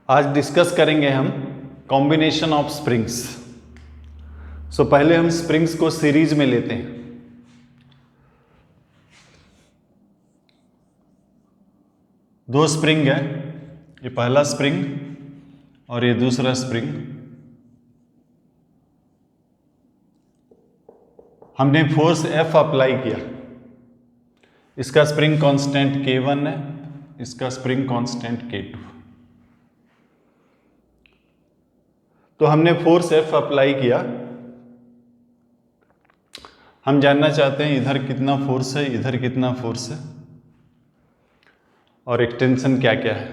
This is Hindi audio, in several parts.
आज डिस्कस करेंगे हम कॉम्बिनेशन ऑफ स्प्रिंग्स। सो पहले हम स्प्रिंग्स को सीरीज में लेते हैं। दो स्प्रिंग है, ये पहला स्प्रिंग और ये दूसरा स्प्रिंग। हमने फोर्स F अप्लाई किया। इसका स्प्रिंग कांस्टेंट K1 है, इसका स्प्रिंग कांस्टेंट K2। तो हमने फोर्स F अप्लाई किया। हम जानना चाहते हैं इधर कितना फोर्स है, इधर कितना फोर्स है और एक्सटेंशन क्या क्या है।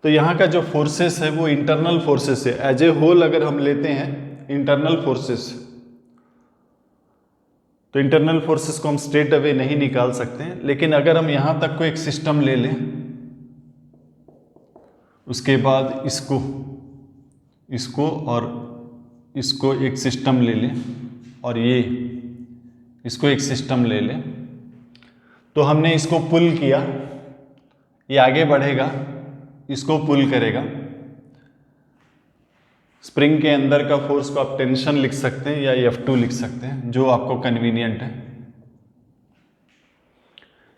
तो यहाँ का जो फोर्सेस है वो इंटरनल फोर्सेस है। एज ए होल अगर हम लेते हैं इंटरनल फोर्सेस, तो इंटरनल फोर्सेस को हम स्ट्रेट अवे नहीं निकाल सकते हैं, लेकिन अगर हम यहाँ तक को एक सिस्टम ले लें, उसके बाद इसको और इसको एक सिस्टम ले लें और ये इसको एक सिस्टम ले लें, तो हमने इसको पुल किया, ये आगे बढ़ेगा, इसको पुल करेगा। स्प्रिंग के अंदर का फोर्स को आप टेंशन लिख सकते हैं या F2 लिख सकते हैं, जो आपको कन्वीनियंट है।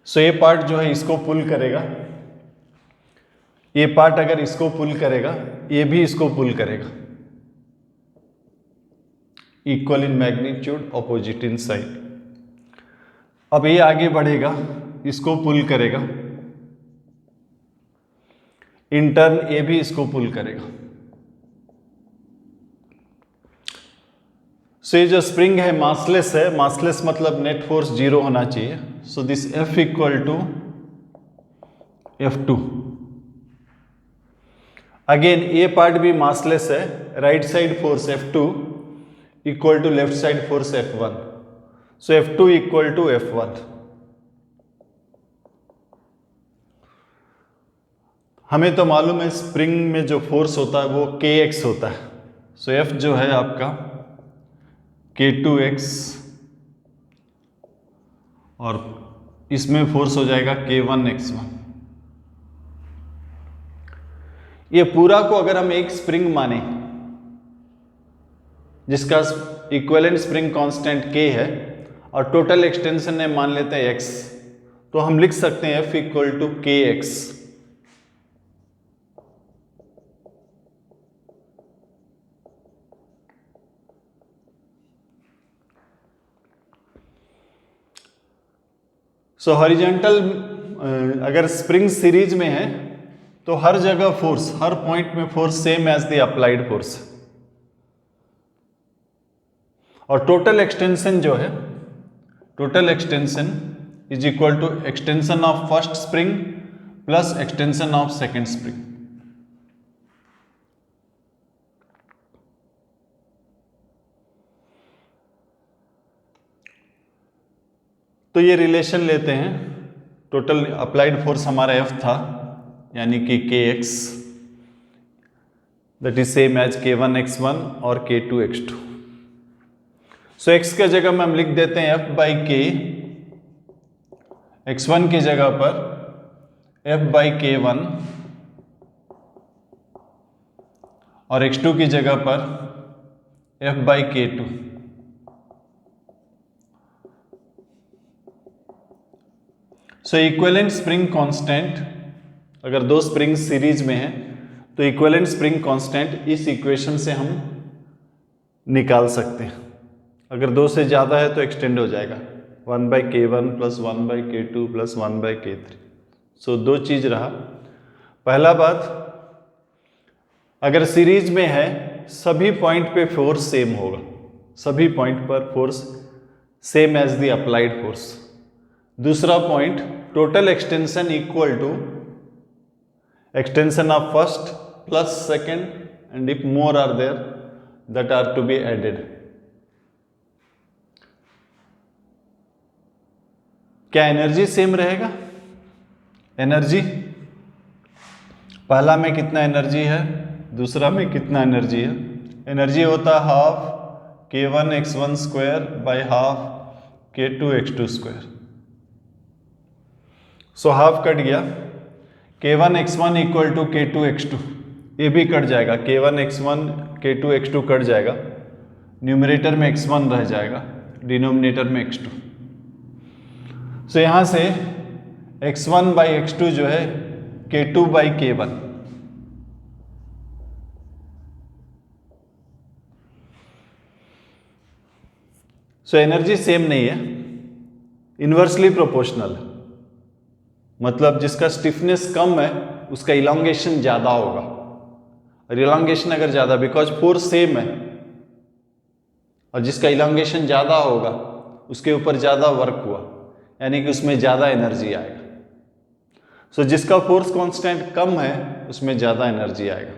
सो ये पार्ट जो है इसको पुल करेगा, ये पार्ट अगर इसको पुल करेगा, ये भी इसको पुल करेगा। Equal in magnitude, opposite in side. अब ये आगे बढ़ेगा, इसको पुल करेगा, इन टर्न ये भी इसको पुल करेगा। सो ये जो स्प्रिंग है मासलेस है, मासलेस मतलब नेट फोर्स 0 होना चाहिए। So this F equal to F2। Again ये पार्ट भी मासलेस है, right side force F2 equal to left side force F1। So F2 equal to F1। हमें तो मालूम है स्प्रिंग में जो फोर्स होता है वो Kx होता है। सो F जो है आपका K2x और इसमें फोर्स हो जाएगा K1x1। ये पूरा को अगर हम एक स्प्रिंग माने जिसका इक्विवेलेंट स्प्रिंग कांस्टेंट K है और टोटल एक्सटेंशन ने मान लेते हैं x, तो हम लिख सकते हैं F equal to Kx। So horizontal अगर स्प्रिंग सीरीज में है तो हर जगह फोर्स, हर पॉइंट में force same as the applied force. और टोटल एक्सटेंशन जो है, total extension is equal to extension of first spring plus extension of second spring. तो ये रिलेशन लेते हैं, टोटल अप्लाइड फोर्स हमारा F था यानी कि Kx, that is same as K1x1 और K2x2। सो x के जगह में हम लिख देते हैं F बाई K, x1 की जगह पर F बाई K1 और x2 की जगह पर F by K2। So equivalent spring constant, अगर दो स्प्रिंग सीरीज में है तो इक्विवेलेंट स्प्रिंग कांस्टेंट इस इक्वेशन से हम निकाल सकते हैं। अगर दो से ज़्यादा है तो एक्सटेंड हो जाएगा, 1 by K1 plus 1 by K2 plus 1 by K3। सो दो चीज रहा। पहला बात, अगर सीरीज में है सभी पॉइंट पे फोर्स सेम होगा, सभी पॉइंट पर force same as the applied force. दूसरा point, total extension equal to extension of first plus second and if more are there that are to be added. क्या एनर्जी सेम रहेगा? एनर्जी पहला में कितना एनर्जी है, दूसरा में कितना एनर्जी है? एनर्जी होता है half K1x1 square by half K2x2 square. So half cut गया, K1x1 इक्वल टू K2x2, ये भी कट जाएगा, K1x1 K2x2 कट जाएगा, न्यूमरेटर में x1 रह जाएगा, डिनोमिनेटर में x2। सो यहां से x1 बाई x2 जो है K2 by K1। So energy same नहीं है, इन्वर्सली प्रोपोर्शनल है, मतलब जिसका स्टिफनेस कम है उसका इलांगेशन ज्यादा होगा, और इलांगेशन अगर ज्यादा, बिकॉज फोर्स सेम है, और जिसका इलांगेशन ज्यादा होगा उसके ऊपर ज्यादा वर्क हुआ, यानी कि उसमें ज्यादा एनर्जी आएगा। सो जिसका फोर्स कांस्टेंट कम है उसमें ज्यादा एनर्जी आएगा।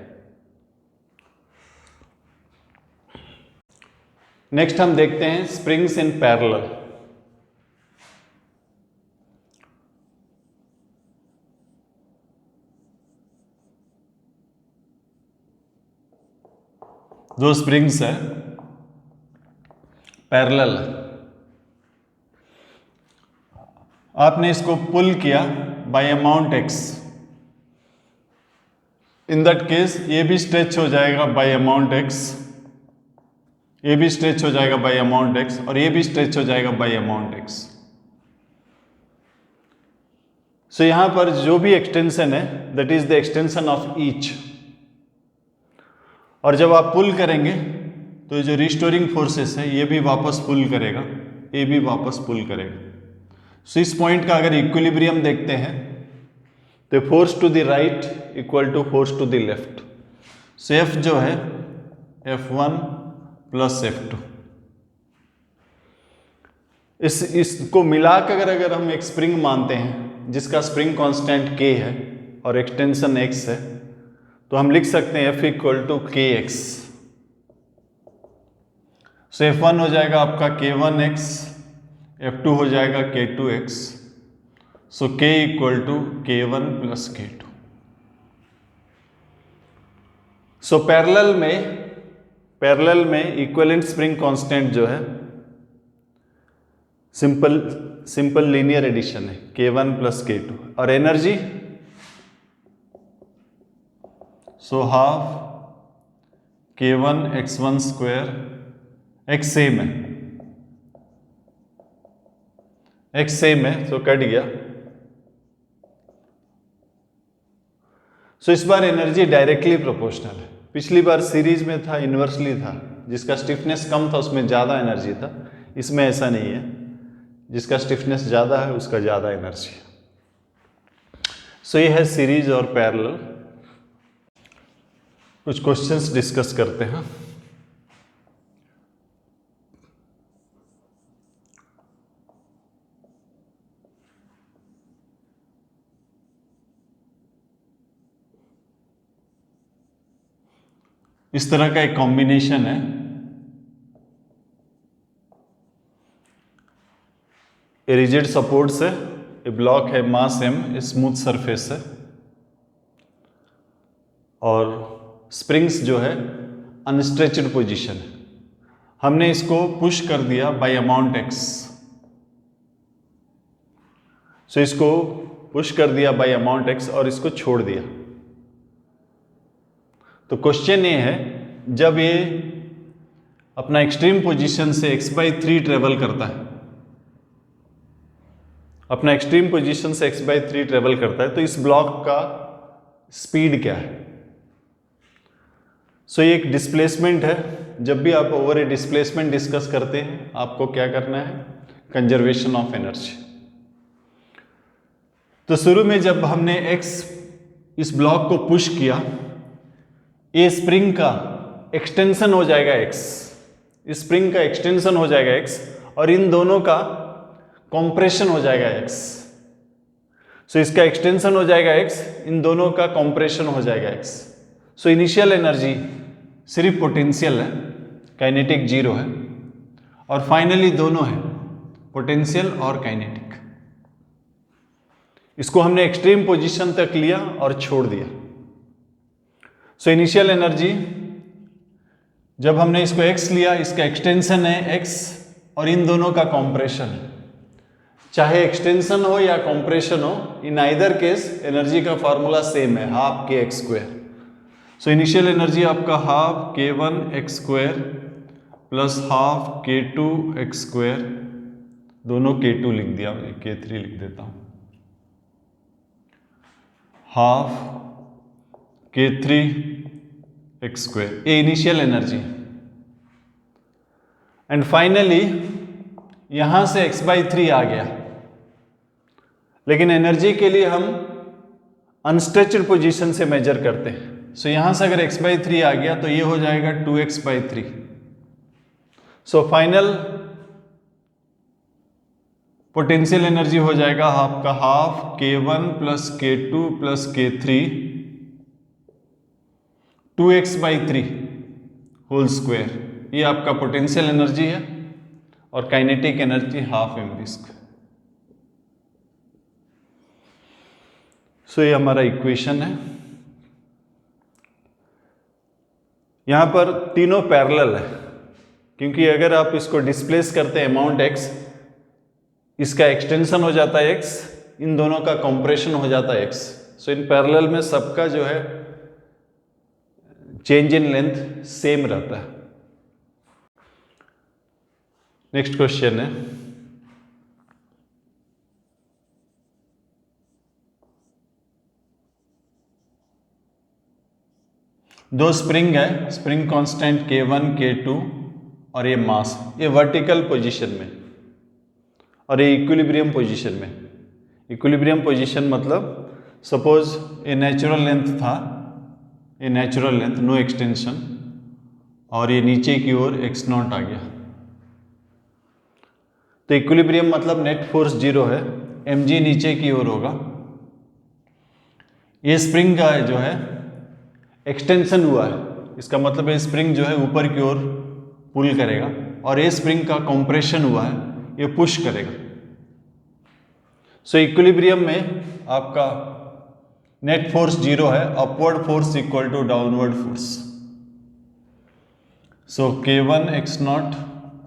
नेक्स्ट हम देखते हैं स्प्रिंग्स इन पैरेलल। दो स्प्रिंग्स है पैरेलल, आपने इसको पुल किया bye amount x, in that case ये भी स्ट्रेच हो जाएगा बाय अमाउंट x, ये भी स्ट्रेच हो जाएगा बाय अमाउंट x, और ये भी स्ट्रेच हो जाएगा बाय अमाउंट x। सो यहां पर जो भी एक्सटेंशन है that is the extension of each, और जब आप पुल करेंगे तो जो रिस्टोरिंग फोर्सेस है ये भी वापस पुल करेगा, ये भी वापस पुल करेगा। सो इस पॉइंट का अगर इक्विलिब्रियम देखते हैं तो force to the right equal to force to the left. So F जो है F1 प्लस F2, इसको मिलाकर अगर हम एक स्प्रिंग मानते हैं जिसका स्प्रिंग कांस्टेंट K है और एक्सटेंशन X है, तो हम लिख सकते हैं F equal to KX। So F1 हो जाएगा आपका K1X, F2 हो जाएगा K2X, so K equal to K1 plus K2। So parallel में इक्विवेलेंट स्प्रिंग कांस्टेंट जो है सिंपल लीनियर एडिशन है K1 प्लस K2, और energy so half K1 x1 square, x same है, x सेम है तो कट गया। सो इस बार एनर्जी डायरेक्टली प्रोपोर्शनल है, पिछली बार सीरीज में था इन्वर्सली था, जिसका स्टिफनेस कम था उसमें ज्यादा एनर्जी था, इसमें ऐसा नहीं है, जिसका स्टिफनेस ज्यादा है उसका ज्यादा एनर्जी है। सो ये है सीरीज और पैरेलल। कुछ क्वेश्चंस डिस्कस करते हैं। इस तरह का एक कॉम्बिनेशन है, ए रिजिड सपोर्ट्स है, ए ब्लॉक है, मास m, स्मूथ सरफेस है, और स्प्रिंग्स जो है अनस्ट्रेचड पोजीशन है। हमने इसको पुश कर दिया बाय अमाउंट x, सो इसको पुश कर दिया बाय अमाउंट x और इसको छोड़ दिया। तो क्वेश्चन ये है, जब ये अपना एक्सट्रीम पोजीशन से x/3 ट्रेवल करता है, अपना एक्सट्रीम पोजीशन से x/3 ट्रेवल करता है, तो इस ब्लॉक का स्पीड क्या है? सो ये एक डिस्प्लेसमेंट है। जब भी आप ओवर ए डिस्प्लेसमेंट डिस्कस करते हैं आपको क्या करना है? Conservation of energy. तो शुरू में जब हमने x इस ब्लॉक को पुश किया, ये स्प्रिंग का एक्सटेंशन हो जाएगा x, इस स्प्रिंग का एक्सटेंशन हो जाएगा x, और इन दोनों का कॉम्प्रेशन हो जाएगा x। सो इसका एक्सटेंशन हो जाएगा x, इन दोनों का कॉम्प्रेशन हो जाएगा x। सो इनिशियल एनर्जी सिर्फ पोटेंशियल है, काइनेटिक 0 है, और फाइनली दोनों है, पोटेंशियल और काइनेटिक। इसको हमने एक्सट्रीम पोजीशन तक लिया और छोड़ दिया। सो इनिशियल एनर्जी जब हमने इसको x लिया, इसका एक्सटेंशन है x और इन दोनों का कॉम्प्रेशन है, चाहे एक्सटेंशन हो या कॉम्प्रेशन हो, इन आइदर केस एनर्जी का फॉर्मूला सेम है, half k x square. So initial energy आपका half k1 x square plus half k2 x square, दोनों k2 लिख दिया, k3 लिख देता हूं, हाफ k3 एक्स स्क्वायर, ये इनिशियल एनर्जी। एंड फाइनली यहां से x/3 आ गया, लेकिन एनर्जी के लिए हम अनस्ट्रेच्ड पोजीशन से मेजर करते हैं। सो यहां से अगर x/3 आ गया तो ये हो जाएगा 2x/3। So final potential energy हो जाएगा आपका half k1 plus k2 plus k3 2x/3 whole square, ये आपका पोटेंशियल एनर्जी है, और काइनेटिक एनर्जी हाफ mv²। सो ये हमारा इक्वेशन है। यहां पर तीनों पैरेलल है, क्योंकि अगर आप इसको डिस्प्लेस करते हैं अमाउंट x, इसका एक्सटेंशन हो जाता है x, इन दोनों का कंप्रेशन हो जाता है x। सो इन पैरेलल में सबका जो है चेंज इन लेंथ सेम रहता है। नेक्स्ट क्वेश्चन है, दो स्प्रिंग है, स्प्रिंग कांस्टेंट k1 k2 और ये मास, ये वर्टिकल पोजीशन में और ये इक्विलिब्रियम पोजीशन में। इक्विलिब्रियम पोजीशन मतलब सपोज ये नेचुरल लेंथ था, ये नेचुरल लेंथ नो एक्सटेंशन, और ये नीचे की ओर x0 आ गया, तो इक्विलिब्रियम मतलब नेट फोर्स 0 है, mg नीचे की ओर होगा। ये स्प्रिंग का जो है एक्सटेंशन हुआ है, इसका मतलब ये स्प्रिंग जो है ऊपर की ओर पुल करेगा, और ये स्प्रिंग का कंप्रेशन हुआ है, ये पुश करेगा। सो इक्विलिब्रियम में आपका नेट फोर्स 0 है, upward force equal to downward force. So k1 x0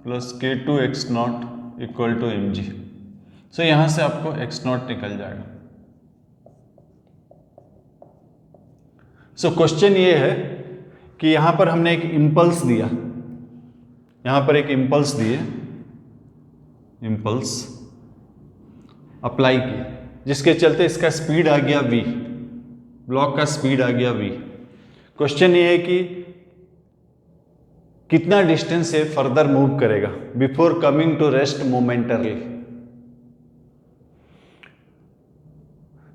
plus k2 x0 equal to mg। So यहां से आपको x0 निकल जाएगा। सो क्वेश्चन ये है कि यहां पर हमने एक इंपल्स दिया, यहां पर एक इंपल्स दिए, इंपल्स अप्लाई किया, जिसके चलते इसका स्पीड आ गया v, ब्लॉक का स्पीड आ गया v। क्वेश्चन ये है कि कितना डिस्टेंस से फर्दर मूव करेगा before coming to rest momentarily.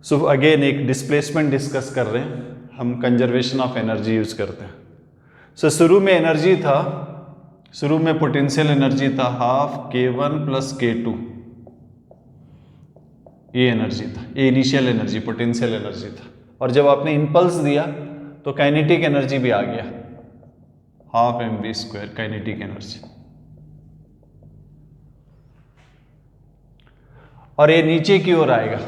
So again एक डिस्प्लेसमेंट डिस्कस कर रहे हैं हम, कंजर्वेशन ऑफ एनर्जी यूज करते हैं। सो शुरू में एनर्जी था, शुरू में पोटेंशियल एनर्जी था हाफ k1 प्लस k2, ये एनर्जी था, ये इनिशियल एनर्जी पोटेंशियल एनर्जी था। और जब आपने इंपल्स दिया तो काइनेटिक एनर्जी भी आ गया, हाफ mv² काइनेटिक एनर्जी। और ये नीचे की ओर आएगा,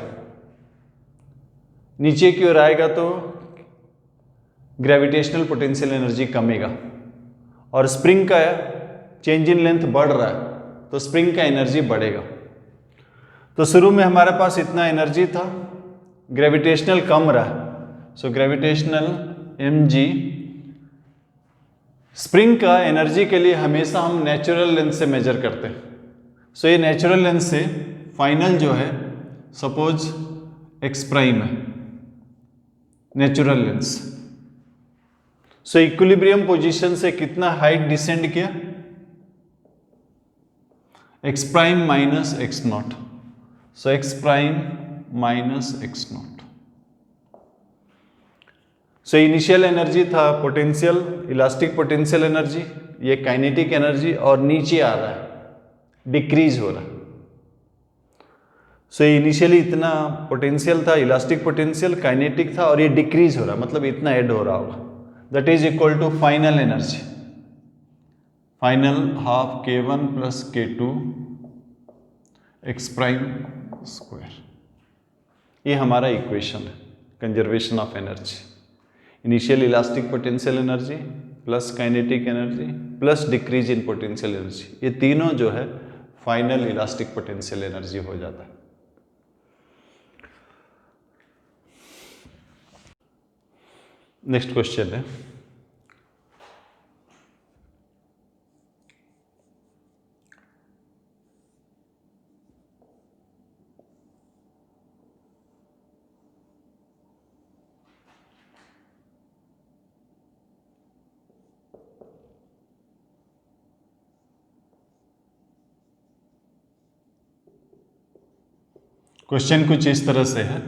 नीचे की ओर आएगा तो ग्रेविटेशनल पोटेंशियल एनर्जी कमेगा, और स्प्रिंग का चेंज इन लेंथ बढ़ रहा है तो स्प्रिंग का एनर्जी बढ़ेगा। तो शुरू में हमारे पास इतना एनर्जी था, ग्रेविटेशनल कम रहा, सो ग्रेविटेशनल mg। स्प्रिंग का एनर्जी के लिए हमेशा हम नेचुरल लेंथ से मेजर करते हैं। सो ये नेचुरल लेंथ से फाइनल जो है सपोज x प्राइम है, नेचुरल लेंथ। सो इक्विलिब्रियम पोजीशन से कितना हाइट डिसेंड किया, x प्राइम माइनस x0। सो x प्राइम माइनस x0। सो इनिशियल एनर्जी था पोटेंशियल, इलास्टिक पोटेंशियल एनर्जी, ये काइनेटिक एनर्जी, और नीचे आ रहा है, डिक्रीज हो रहा है। सो इनिशियली इतना पोटेंशियल था, इलास्टिक पोटेंशियल, काइनेटिक था, और ये डिक्रीज हो रहा है, मतलब इतना ऐड हो रहा होगा, that is equal to final energy, final half k1 plus k2 x prime square. ये हमारा इक्वेशन है conservation of energy. Initial elastic potential energy plus kinetic energy plus decrease in potential energy, ये तीनों जो है फाइनल इलास्टिक पोटेंशियल एनर्जी हो जाता है। नेक्स्ट क्वेश्चन है, क्वेश्चन कुछ इस तरह से है।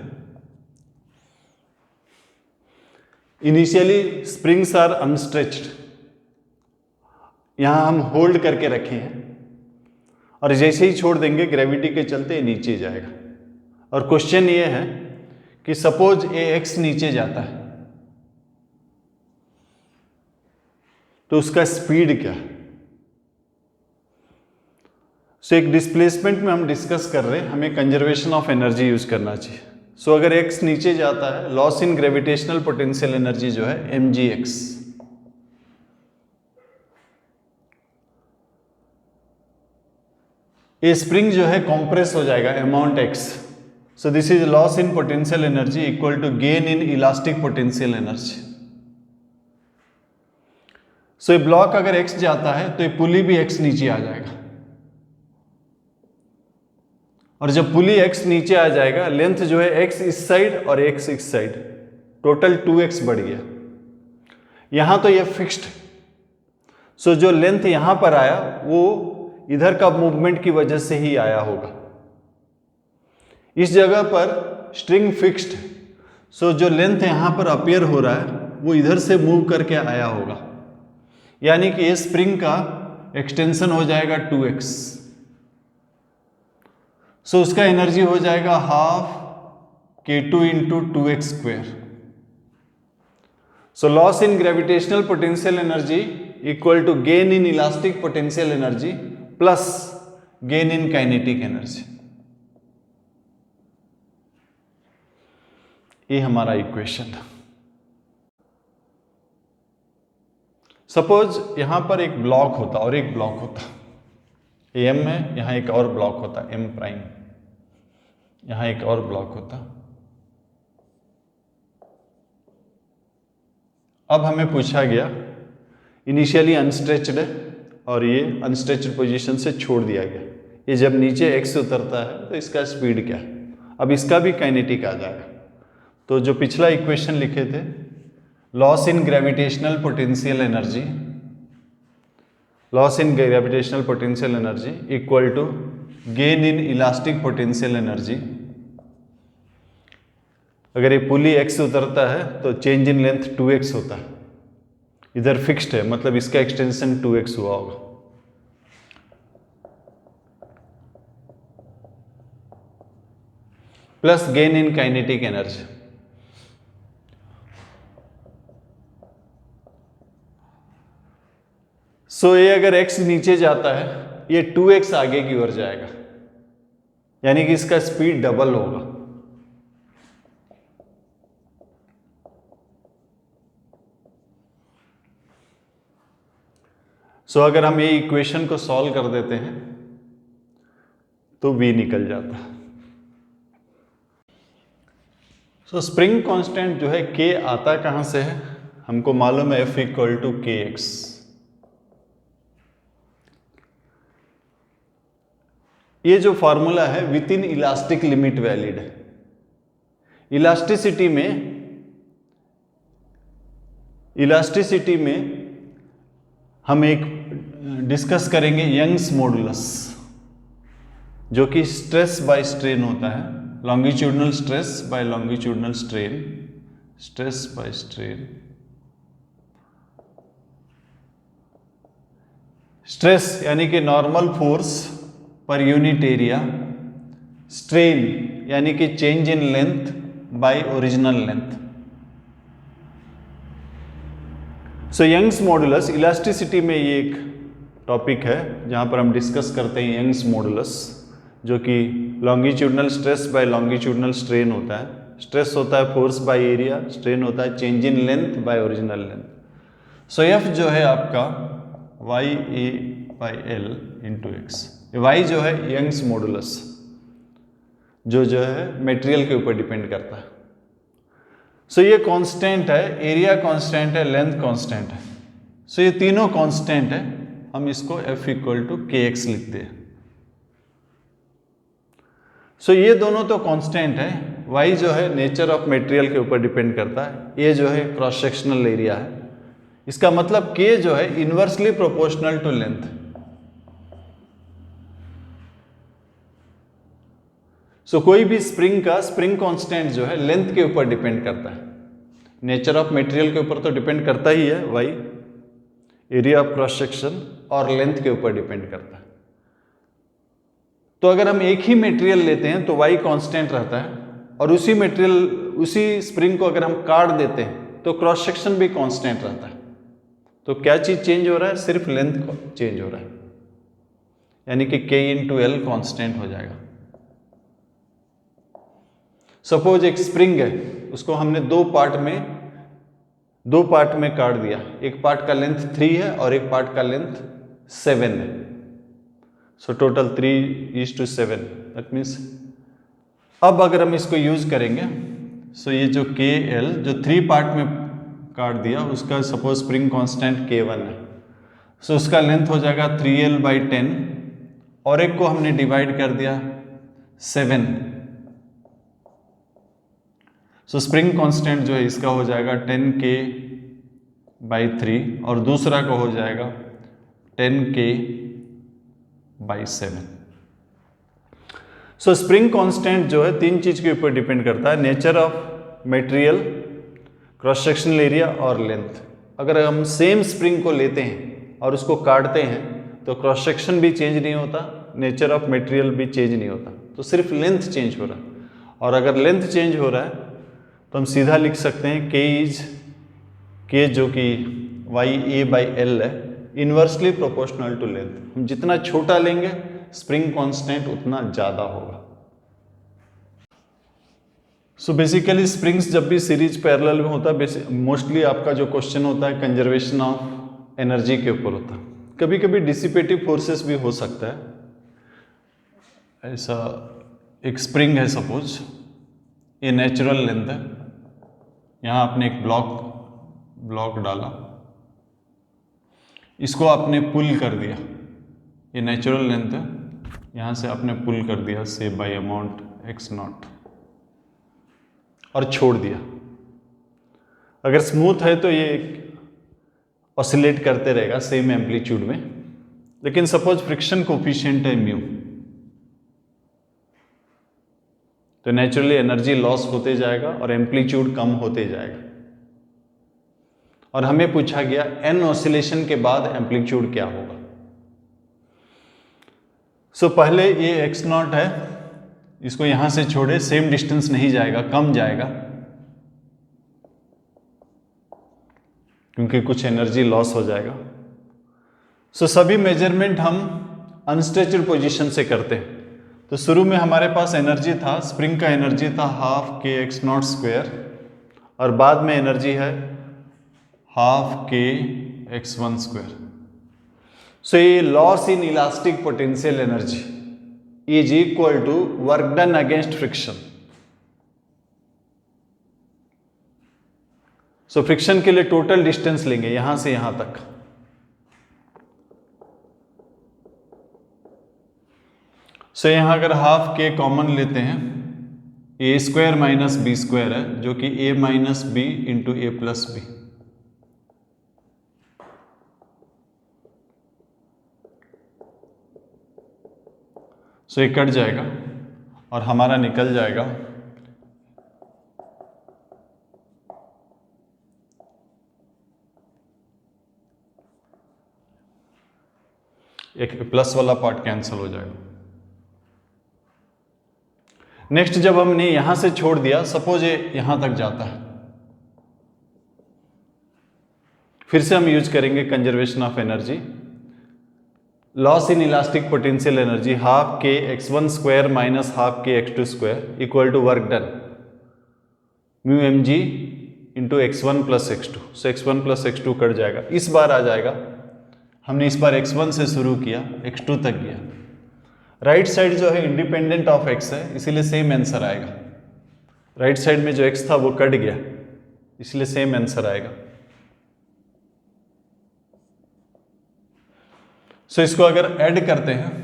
इनिशियली स्प्रिंग्स आर अनस्ट्रेच्ड, यहां हम होल्ड करके रखे हैं और जैसे ही छोड़ देंगे ग्रेविटी के चलते नीचे जाएगा। और क्वेश्चन ये है कि सपोज ए एक्स नीचे जाता है तो उसका स्पीड क्या है। सो एक डिस्प्लेसमेंट में हम डिस्कस कर रहे हैं, हमें कंजर्वेशन ऑफ एनर्जी यूज करना चाहिए। सो अगर x नीचे जाता है, loss in gravitational potential energy जो है mgx, ये स्प्रिंग जो है कॉम्प्रेस हो जाएगा amount x। So this is loss in potential energy equal to gain in elastic potential energy. So ये ब्लॉक अगर x जाता है तो ये पुली भी x नीचे आ जाएगा, और जब पुली x नीचे आ जाएगा, लेंथ जो है x इस साइड और x इस साइड, टोटल 2x बढ़ गया। यहां तो ये फिक्स्ड, सो जो लेंथ यहां पर आया वो इधर का मूवमेंट की वजह से ही आया होगा। इस जगह पर स्ट्रिंग फिक्स्ड, सो जो लेंथ यहां पर अपीयर हो रहा है वो इधर से मूव करके आया होगा, यानी कि ये स्प्रिंग का एक्सटेंशन हो जाएगा 2x। सो उसका एनर्जी हो जाएगा half k2 into 2x square. So loss in gravitational potential energy equal to gain in elastic potential energy plus gain in kinetic energy. ये हमारा इक्वेशन था। सपोज यहां पर एक ब्लॉक होता और एक ब्लॉक होता, m है, यहां एक और ब्लॉक होता m प्राइम, यहां एक और ब्लॉक होता। अब हमें पूछा गया इनिशियली अनस्ट्रेच्ड है और ये अनस्ट्रेच्ड पोजीशन से छोड़ दिया गया, ये जब नीचे x उतरता है तो इसका स्पीड क्या है। अब इसका भी काइनेटिक आ जाएगा। तो जो पिछला इक्वेशन लिखे थे, loss in gravitational potential energy, loss in gravitational potential energy equal to gain in elastic potential energy. अगर ये पुली x उतरता है तो चेंज इन लेंथ 2x होता है, इधर फिक्स्ड है मतलब इसका एक्सटेंशन 2x हुआ होगा। Plus gain in kinetic energy. So ये अगर x नीचे जाता है, ये 2x आगे की ओर जाएगा, यानी कि इसका स्पीड डबल होगा। सो अगर हम ये इक्वेशन को सॉल्व कर देते हैं तो v निकल जाता है। सो स्प्रिंग कांस्टेंट जो है k आता कहां से है, हमको मालूम है F इक्वल टू kx। ये जो फॉर्मूला है with in elastic limit valid है। इलास्टिसिटी में हम एक डिस्कस करेंगे यंग्स मॉडुलस, जो कि स्ट्रेस बाय स्ट्रेन होता है, longitudinal stress by longitudinal strain, stress by strain. Stress यानी कि normal force per unit area, strain यानी कि change in length by original length. So Young's modulus, elasticity में ये एक टॉपिक है जहां पर हम डिस्कस करते हैं यंग्स मॉडुलस, जो कि longitudinal stress by longitudinal strain होता है। स्ट्रेस होता है फोर्स बाय एरिया, स्ट्रेन होता है change in length by original length. So F जो है आपका YA/L × x, वाई जो है यंग्स मॉडुलस, जो है मटेरियल के ऊपर डिपेंड करता है। सो ये कांस्टेंट है, एरिया कांस्टेंट है, लेंथ कांस्टेंट है। सो ये तीनों कांस्टेंट है, हम इसको F इक्वल टू KX लिखते हैं। सो ये दोनों तो कांस्टेंट है। y जो है नेचर ऑफ मटेरियल के ऊपर डिपेंड करता है, a जो है क्रॉस सेक्शनल एरिया है। इसका मतलब k जो है इनवर्सली प्रोपोर्शनल टू लेंथ। सो कोई भी स्प्रिंग का स्प्रिंग कांस्टेंट जो है लेंथ के ऊपर डिपेंड करता है। नेचर ऑफ मटेरियल के ऊपर तो डिपेंड करता ही है y, area of cross section और लेंथ के ऊपर डिपेंड करता है। तो अगर हम एक ही मटेरियल लेते हैं तो y कांस्टेंट रहता है, और उसी मटेरियल उसी स्प्रिंग को अगर हम काट देते हैं तो क्रॉस सेक्शन भी कांस्टेंट रहता है। तो क्या चीज चेंज हो रहा है? सिर्फ लेंथ चेंज हो रहा है, यानी कि K इंटू L कांस्टेंट हो जाएगा। सपोज एक स्प्रिंग है, उसको हमने दो पार्ट में काट दिया। एक पार्ट का लेंथ 3 है और एक पार्ट का लेंथ 7 है। So total 3:7। दैट मीन्स अब अगर हम इसको यूज करेंगे, सो ये जो KL जो 3 पार्ट में काट दिया, उसका सपोज स्प्रिंग कांस्टेंट K1 है। सो उसका लेंथ हो जाएगा 3L/10, और एक को हमने डिवाइड कर दिया 7। सो स्प्रिंग कांस्टेंट जो है इसका हो जाएगा 10K/3 और दूसरा का हो जाएगा 10K/7। सो स्प्रिंग कांस्टेंट जो है 3 चीज के ऊपर डिपेंड करता है, nature of material, cross sectional area और लेंथ। अगर हम सेम स्प्रिंग को लेते हैं और उसको काटते हैं तो क्रॉस सेक्शन भी चेंज नहीं होता, नेचर ऑफ मटेरियल भी चेंज नहीं होता, तो सिर्फ लेंथ चेंज हो रहा है। और अगर लेंथ चेंज हो रहा है तो हम सीधा लिख सकते हैं K जो कि YA/L है, इनवर्सली प्रोपोर्शनल टू लेंथ। हम जितना छोटा लेंगे स्प्रिंग कांस्टेंट उतना ज्यादा होगा। सो बेसिकली स्प्रिंग्स जब भी सीरीज पैरेलल में होता है, मोस्टली आपका जो क्वेश्चन होता है कंजर्वेशन ऑफ एनर्जी के ऊपर होता है। कभी कभी डिसिपेटिव फोर्सेस भी हो सकता है। ऐसा एक स्प्रिंग है, सपोज ये नेचुरल लेंथ है, यहाँ आपने एक ब्लॉक डाला, इसको आपने पुल कर दिया, ये नेचुरल लेंथ है, यहाँ से आपने पुल कर दिया से बाय अमाउंट x0 और छोड़ दिया। अगर स्मूथ है तो ये ऑसिलेट करते रहेगा सेम एम्पलीट्यूड में, लेकिन सपोज फ्रिक्शन कोफिशिएंट है म्यू, तो नेचुरली एनर्जी लॉस होते जाएगा और एम्पलीट्यूड कम होते जाएगा। और हमें पूछा गया n ऑसिलेशन के बाद एम्पलीट्यूड क्या होगा। सो पहले ये x0 है, इसको यहां से छोड़े, सेम डिस्टेंस नहीं जाएगा, कम जाएगा, क्योंकि कुछ एनर्जी लॉस हो जाएगा। सो सभी मेजरमेंट हम अनस्ट्रेच्ड पोजीशन से करते हैं। तो शुरू में हमारे पास एनर्जी था, स्प्रिंग का एनर्जी था 12kx0 और बाद में एनर्जी है 12kx1²। सो ये loss in elastic potential energy is equal to work done against friction. So friction के लिए टोटल डिस्टेंस लेंगे यहां से यहां तक, सो यहां अगर 12k कॉमन लेते हैं, a² माइनस b² है, जो कि a minus b into a plus b। सो ये कट जाएगा और हमारा निकल जाएगा एक प्लस वाला पार्ट कैंसिल हो जाएगा। नेक्स्ट जब हमने यहां से छोड़ दिया, सपोज ये यहां तक जाता है, फिर से हम यूज करेंगे conservation of energy. Loss in elastic potential energy 12kx1² minus 12kx2² equal to work done mu mg into x1 plus x2। So x1 plus x2 cut जाएगा, इस बार आ जाएगा, हमने इस बार x1 से शुरू किया x2 तक गया, राइट साइड जो है इंडिपेंडेंट ऑफ एक्स है, इसीलिए सेम आंसर आएगा। राइट साइड में जो एक्स था वो कट गया, इसलिए सेम आंसर आएगा। सो इसको अगर ऐड करते हैं,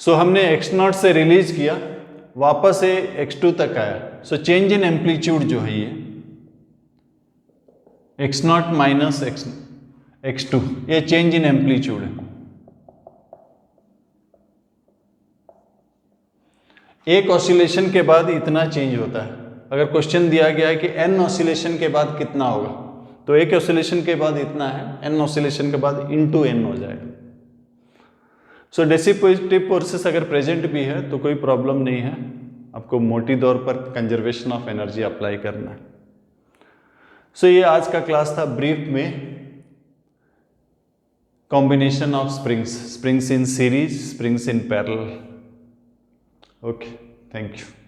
सो हमने x0 से रिलीज किया, वापस ये x2 तक आया। सो चेंज इन एम्पलीट्यूड जो है ये x0 माइनस x2, ये चेंज इन एम्पलीट्यूड है। एक ऑसिलेशन के बाद इतना चेंज होता है। अगर क्वेश्चन दिया गया है कि n ऑसिलेशन के बाद कितना होगा, तो एक ऑसिलेशन के बाद इतना है, n ऑसिलेशन के बाद इनटू n हो जाएगा। सो डिसिपेटिव फोर्सेस अगर प्रेजेंट भी है तो कोई प्रॉब्लम नहीं है, आपको मोटी तौर पर कंजर्वेशन ऑफ एनर्जी अप्लाई करना है। सो ये आज का क्लास था ब्रीफ में, combination of springs in series, springs in parallel. Okay, thank you.